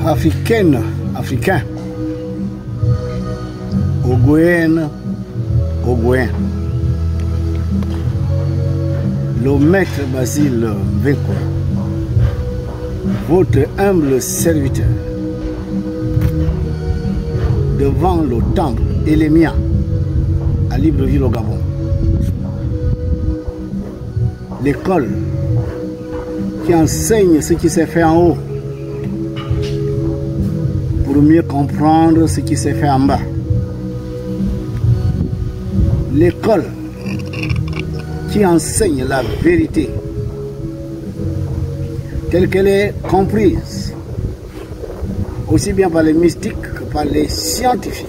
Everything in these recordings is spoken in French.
Africaine, africain, Ogoyenne, Ogoyen. Le maître Basile Mvenko, votre humble serviteur, devant le temple et les miens à Libreville au Gabon. L'école qui enseigne ce qui s'est fait en haut pour mieux comprendre ce qui s'est fait en bas. L'école qui enseigne la vérité telle qu'elle est comprise aussi bien par les mystiques que par les scientifiques.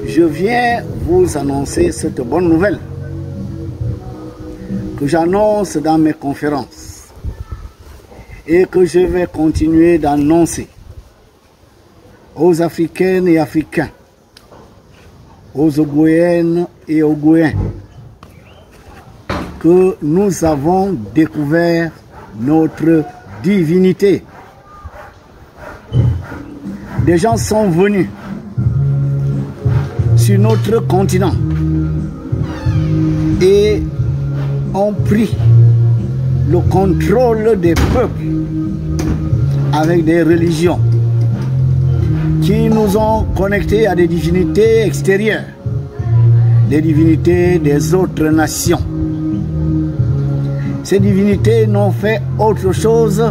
Je viens vous annoncer cette bonne nouvelle que j'annonce dans mes conférences et que je vais continuer d'annoncer aux Africaines et Africains, aux Ogoyennes et Ogoyens, que nous avons découvert notre divinité. Des gens sont venus sur notre continent et ont pris le contrôle des peuples avec des religions qui nous ont connectés à des divinités extérieures, des divinités des autres nations. Ces divinités n'ont fait autre chose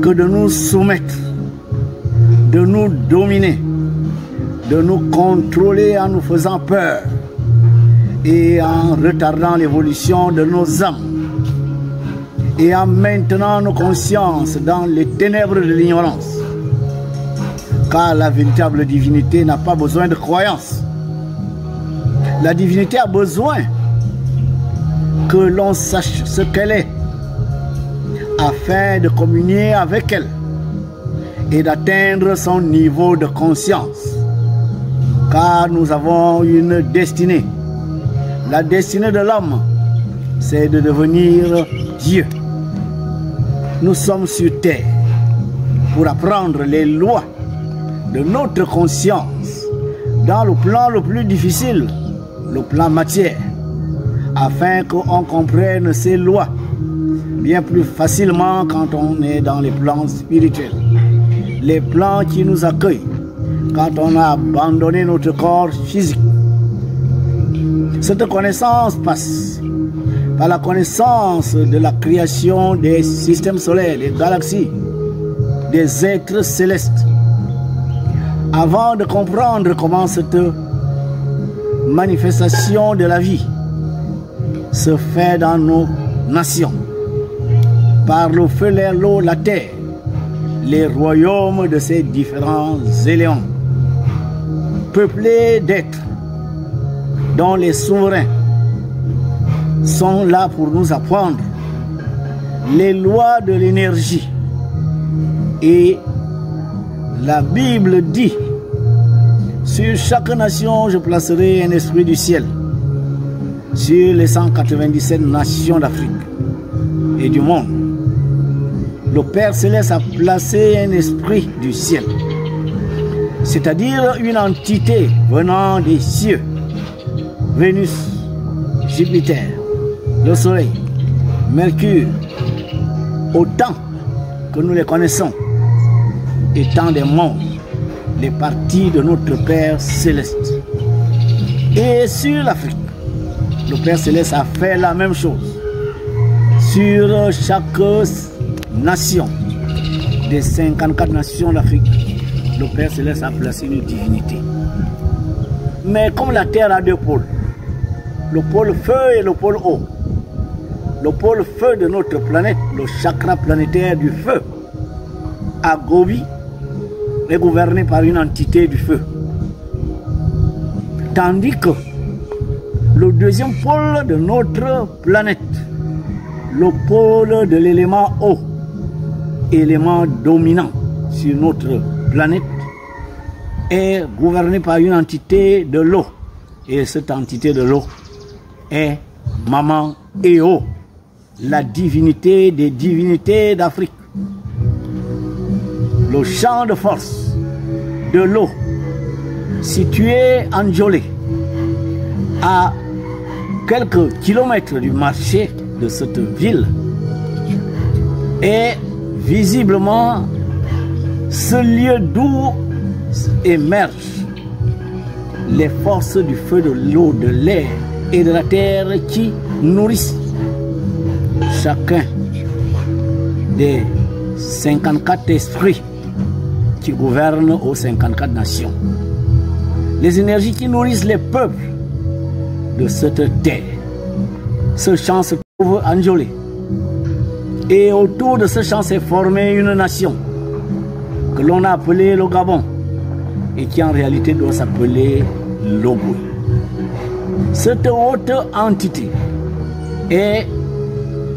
que de nous soumettre, de nous dominer, de nous contrôler en nous faisant peur et en retardant l'évolution de nos âmes et en maintenant nos consciences dans les ténèbres de l'ignorance. Car la véritable divinité n'a pas besoin de croyance. La divinité a besoin que l'on sache ce qu'elle est afin de communier avec elle et d'atteindre son niveau de conscience. Car nous avons une destinée. La destinée de l'homme, c'est de devenir Dieu. Nous sommes sur terre pour apprendre les lois de notre conscience dans le plan le plus difficile, le plan matière, afin qu'on comprenne ces lois bien plus facilement quand on est dans les plans spirituels, les plans qui nous accueillent quand on a abandonné notre corps physique. Cette connaissance passe par la connaissance de la création des systèmes solaires, des galaxies, des êtres célestes, avant de comprendre comment cette manifestation de la vie se fait dans nos nations, par le feu, l'air, l'eau, la terre, les royaumes de ces différents éléments, peuplés d'êtres dont les souverains sont là pour nous apprendre les lois de l'énergie. Et la Bible dit: sur chaque nation, je placerai un esprit du ciel. Sur les 197 nations d'Afrique et du monde, le Père Céleste a placé un esprit du ciel, c'est-à-dire une entité venant des cieux. Vénus, Jupiter, le Soleil, Mercure, autant que nous les connaissons, étant des mondes, les parties de notre Père Céleste. Et sur l'Afrique, le Père Céleste a fait la même chose. Sur chaque nation des 54 nations d'Afrique, le Père Céleste a placé une divinité. Mais comme la Terre a deux pôles, le pôle feu et le pôle eau, le pôle feu de notre planète, le chakra planétaire du feu, à Gobi, est gouverné par une entité du feu. Tandis que le deuxième pôle de notre planète, le pôle de l'élément eau, élément dominant sur notre planète, est gouverné par une entité de l'eau. Et cette entité de l'eau est Maman Eo, la divinité des divinités d'Afrique. le champ de force de l'eau situé en Djolé, à quelques kilomètres du marché de cette ville, est visiblement ce lieu d'où émergent les forces du feu, de l'eau, de l'air et de la terre qui nourrissent chacun des 54 esprits qui gouvernent aux 54 nations. Les énergies qui nourrissent les peuples de cette terre. Ce champ se trouve en Djolé. Et autour de ce champ s'est formée une nation que l'on a appelée le Gabon et qui en réalité doit s'appeler l'Ogooué. Cette haute entité est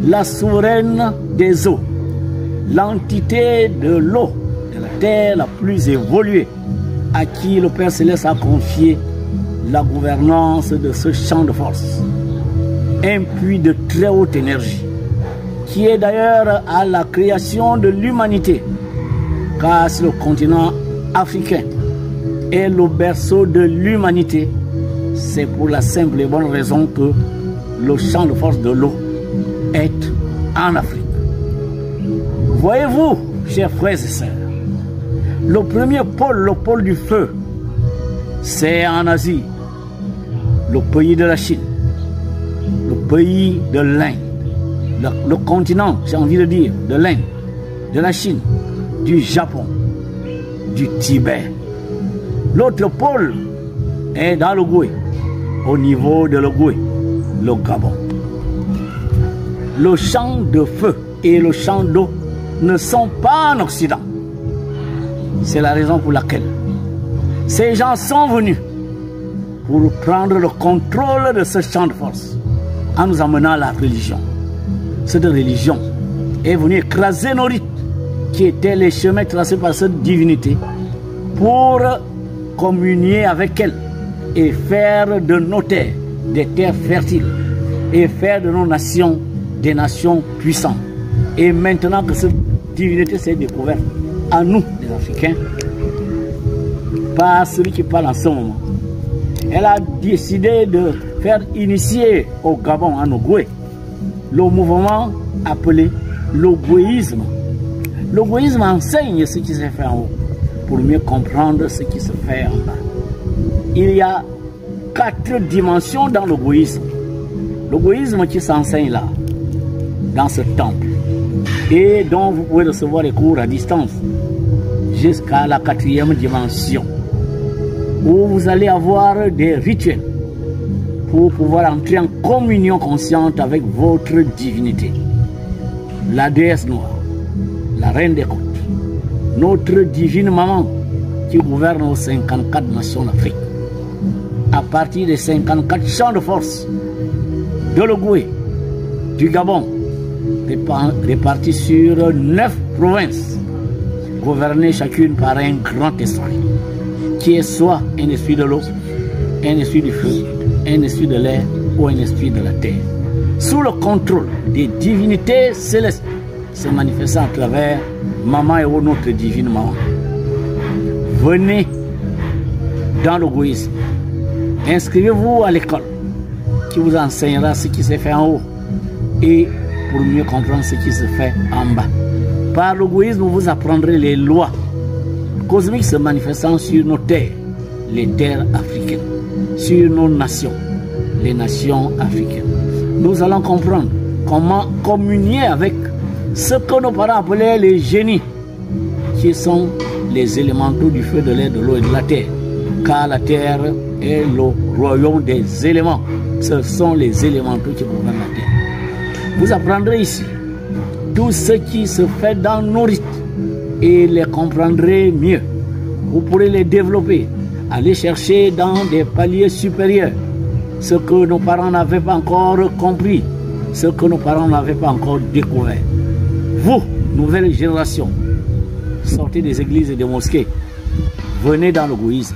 la souveraine des eaux, l'entité de l'eau, de la terre la plus évoluée, à qui le Père Céleste a confié la gouvernance de ce champ de force. Un puits de très haute énergie, qui est d'ailleurs à la création de l'humanité, car sur le continent africain est le berceau de l'humanité. C'est pour la simple et bonne raison que le champ de force de l'eau est en Afrique. Voyez-vous, chers frères et sœurs, le premier pôle, le pôle du feu, c'est en Asie, le pays de la Chine, le pays de l'Inde, le continent, j'ai envie de dire, de l'Inde, de la Chine, du Japon, du Tibet. L'autre pôle est dans l'Ogooué, au niveau de l'Ogooué, le Gabon. Le champ de feu et le champ d'eau ne sont pas en Occident. C'est la raison pour laquelle ces gens sont venus pour prendre le contrôle de ce champ de force en nous amenant à la religion. Cette religion est venue écraser nos rites qui étaient les chemins tracés par cette divinité pour communier avec elle et faire de nos terres des terres fertiles et faire de nos nations des nations puissantes. Et maintenant que cette divinité s'est découverte à nous, les Africains, par celui qui parle en ce moment, elle a décidé de faire initier au Gabon, en Ogooué, le mouvement appelé l'ogoouéisme. L'ogoouéisme enseigne ce qui se fait en haut pour mieux comprendre ce qui se fait en bas. Il y a 4 dimensions dans l'ogoouéisme. L'ogoouéisme qui s'enseigne là, dans ce temple, et dont vous pouvez recevoir les cours à distance jusqu'à la 4e dimension, où vous allez avoir des rituels pour pouvoir entrer en communion consciente avec votre divinité. La déesse noire, la reine des côtes, notre divine maman qui gouverne aux 54 nations d'Afrique, à partir des 54 champs de force de l'Ogooué, du Gabon, répartis sur 9 provinces, gouvernées chacune par un grand esprit, qui est soit un esprit de l'eau, un esprit du feu, un esprit de l'air ou un esprit de la terre, sous le contrôle des divinités célestes se manifestant à travers Maman et notre divine maman. Venez dans l'ogoouéisme, inscrivez-vous à l'école qui vous enseignera ce qui se fait en haut et pour mieux comprendre ce qui se fait en bas. Par l'ogoouéisme, vous apprendrez les lois cosmiques se manifestant sur nos terres, les terres africaines, sur nos nations, les nations africaines. Nous allons comprendre comment communier avec ce que nos parents appelaient les génies, qui sont les élémentaux du feu, de l'air, de l'eau et de la terre. Car la terre est le royaume des éléments. Ce sont les élémentaux qui gouvernent la terre. Vous apprendrez ici tout ce qui se fait dans nos rites et les comprendrez mieux. Vous pourrez les développer, aller chercher dans des paliers supérieurs ce que nos parents n'avaient pas encore compris, ce que nos parents n'avaient pas encore découvert. Vous, nouvelle génération, sortez des églises et des mosquées, venez dans l'ogoouéisme,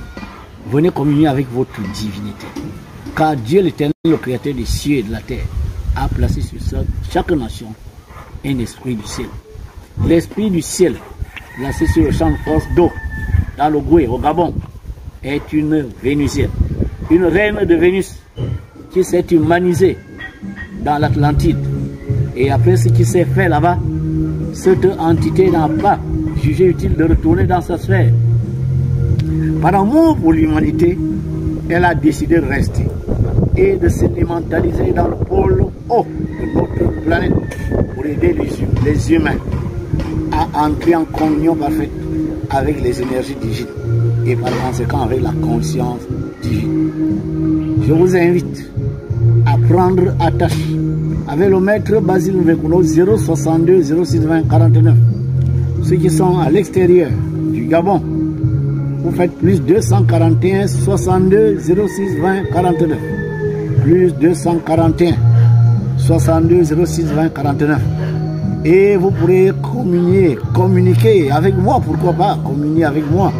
venez communier avec votre divinité. Car Dieu l'Éternel, le Créateur des cieux et de la terre, a placé sur chaque nation un esprit du ciel. L'esprit du ciel, placée sur le champ de force d'eau, dans le Goué, au Gabon, est une Vénusienne. Une reine de Vénus qui s'est humanisée dans l'Atlantide. Et après ce qui s'est fait là-bas, cette entité n'a pas jugé utile de retourner dans sa sphère. Par amour pour l'humanité, elle a décidé de rester et de sédimentaliser dans le pôle haut de notre planète pour aider les humains à entrer en communion parfaite avec les énergies divines et par conséquent avec la conscience divine. Je vous invite à prendre attache avec le maître Basile Mvekuno 062 06 20 49. Ceux qui sont à l'extérieur du Gabon, vous faites plus 241 62 06 20 49. Plus 241 62 06 20 49. Et vous pourrez communiquer avec moi, pourquoi pas communier avec moi,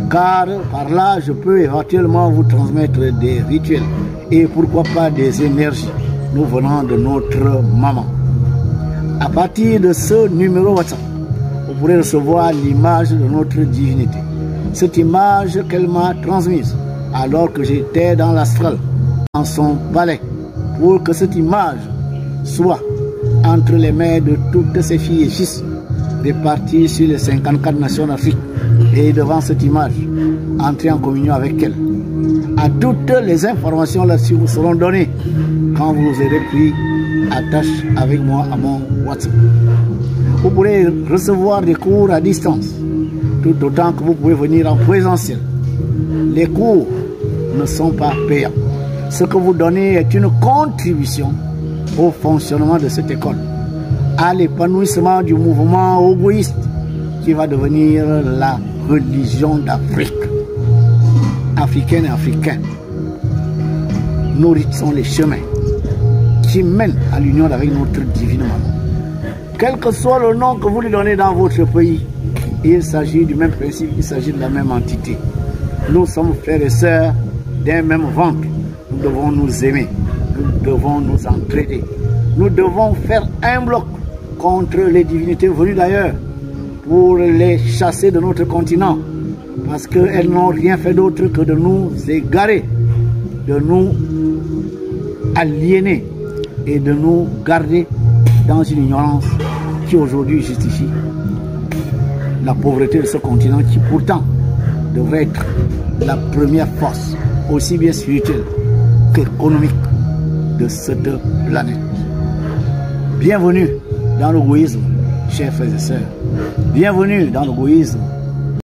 car par là je peux éventuellement vous transmettre des rituels et pourquoi pas des énergies nous venant de notre maman. À partir de ce numéro WhatsApp, vous pourrez recevoir l'image de notre divinité. Cette image qu'elle m'a transmise alors que j'étais dans l'astral, dans son palais, pour que cette image soit entre les mains de toutes ces filles et fils répartis sur les 54 nations d'Afrique. Et devant cette image, entrer en communion avec elle. À toutes les informations là-dessus vous seront données quand vous aurez pris attache avec moi à mon WhatsApp. Vous pourrez recevoir des cours à distance, tout autant que vous pouvez venir en présentiel. Les cours ne sont pas payants. Ce que vous donnez est une contribution au fonctionnement de cette école, à l'épanouissement du mouvement ogoïste qui va devenir la religion d'Afrique. Africaines et africains, nourrissons les chemins qui mènent à l'union avec notre divine maman. Quel que soit le nom que vous lui donnez dans votre pays, il s'agit du même principe, il s'agit de la même entité. Nous sommes frères et sœurs d'un même ventre. Nous devons nous aimer, nous devons nous entraider. Nous devons faire un bloc contre les divinités venues d'ailleurs pour les chasser de notre continent, parce qu'elles n'ont rien fait d'autre que de nous égarer, de nous aliéner et de nous garder dans une ignorance qui aujourd'hui justifie la pauvreté de ce continent qui pourtant devrait être la première force, aussi bien spirituelle qu'économique de cette planète. Bienvenue dans l'égoïsme, chers frères et sœurs. Bienvenue dans l'égoïsme,